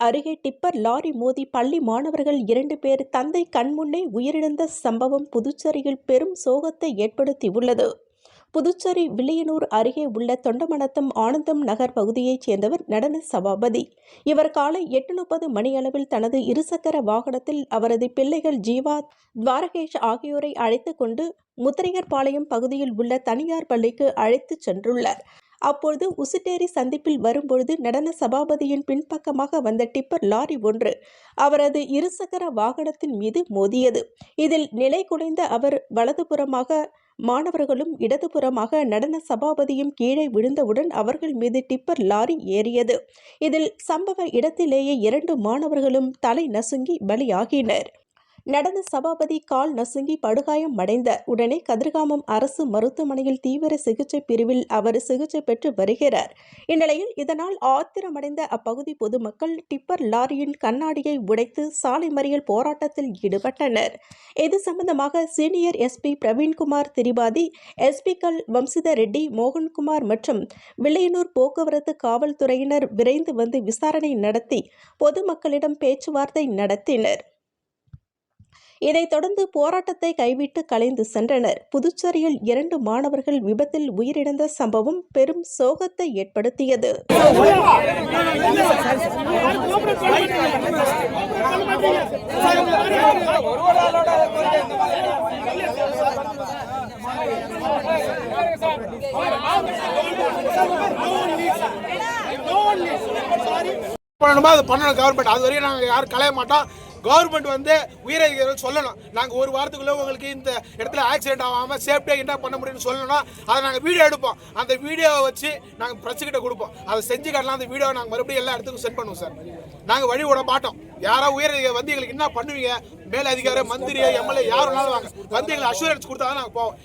அருகே tipper lorry மோதி பள்ளி மாணவர்கள் 2 பேர் தந்தை கண்முன்னே உயிரிழந்த சம்பவம் புதுச்சேரியில் பெரும் சோகத்தை ஏற்படுத்தியுள்ளது. புதுச்சேரி வில்லியனூர் அருகே உள்ள தொண்டமனத்தம் ஆனந்தம் நகர் பகுதியைச் சேர்ந்தவர் நடன சபாபதி. இவர் காலை 8:30 மணியளவில் தனது இருசக்கர வாகனத்தில் அவரது பிள்ளைகள் ஜீவா, துவாரகேஷ் ஆகியோரை அழைத்துக் கொண்டு முத்திரையர்பாளையம் பகுதியில் உள்ள தனியார் பள்ளிக்கு அழைத்துச் சென்றுள்ளார். அப்பொழுது உசுட்டேரி சந்திப்பில் வரும்பொழுது நடன சபாபதியின் பின்பக்கமாக வந்த டிப்பர் லாரி ஒன்று அவரது இருசக்கர வாகனத்தின் மீது மோதியது. இதில் நிலை குலைந்த அவர் வலதுபுறமாக மாணவர்களும் இடதுபுறமாக நடன சபாபதியும் கீழே விழுந்தவுடன் அவர்கள் மீது டிப்பர் லாரி ஏறியது. இதில் சம்பவ இடத்திலேயே 2 மாணவர்களும் தலை நசுங்கி பலியாகினர். நடன சபாபதி கால் நசுங்கி படுகாயம் அடைந்த உடனே கதிர்காமம் அரசு மருத்துவமனையில் தீவிர சிகிச்சை பிரிவில் அவர் சிகிச்சை பெற்று வருகிறார். இந்நிலையில் இதனால் ஆத்திரமடைந்த அப்பகுதி பொதுமக்கள் டிப்பர் லாரியின் கண்ணாடியை உடைத்து சாலை மறியல் போராட்டத்தில் ஈடுபட்டனர். இது சம்பந்தமாக சீனியர் எஸ்பி பிரவீன்குமார் திரிபாதி, எஸ்பிக்கள் வம்சிதர் ரெட்டி, மோகன்குமார் மற்றும் வில்லியனூர் போக்குவரத்து காவல்துறையினர் விரைந்து வந்து விசாரணை நடத்தி பொதுமக்களிடம் பேச்சுவார்த்தை நடத்தினர். இதைத் தொடர்ந்து போராட்டத்தை கைவிட்டு கலைந்து சென்றனர். புதுச்சேரியில் 2 மாணவர்கள் விபத்தில் உயிரிழந்த சம்பவம் பெரும் சோகத்தை ஏற்படுத்தியது. கவர்மெண்ட் அது வரையும் நாங்கள் யாரும் கலைய மாட்டோம். கவர்மெண்ட் வந்து உயிரதிகாரிகள் சொல்லணும், நாங்கள் ஒரு வாரத்துக்குள்ளே உங்களுக்கு இந்த இடத்துல ஆக்சிடென்ட் ஆகாமல் சேஃப்டியாக என்ன பண்ண முடியும்னு சொல்லணும். அதை நாங்கள் வீடியோ எடுப்போம். அந்த வீடியோவை வச்சு நாங்கள் பிரஸ்கிட்ட கொடுப்போம். அதை செஞ்சு காட்டலாம். அந்த வீடியோவை நாங்கள் மறுபடியும் எல்லா இடத்துக்கும் சென்ட் பண்ணுவோம் சார். நாங்கள் வழி விட மாட்டோம். யாராவது உயரதிகாரி வந்து எங்களுக்கு என்ன பண்ணுவீங்க, மேல் அதிகாரி, மந்திரி, எம்எல்ஏ யார் வேணாலும் வாங்க வந்து எங்களுக்கு அஷூரன்ஸ் கொடுத்தா தான் நாங்கள் போவோம்.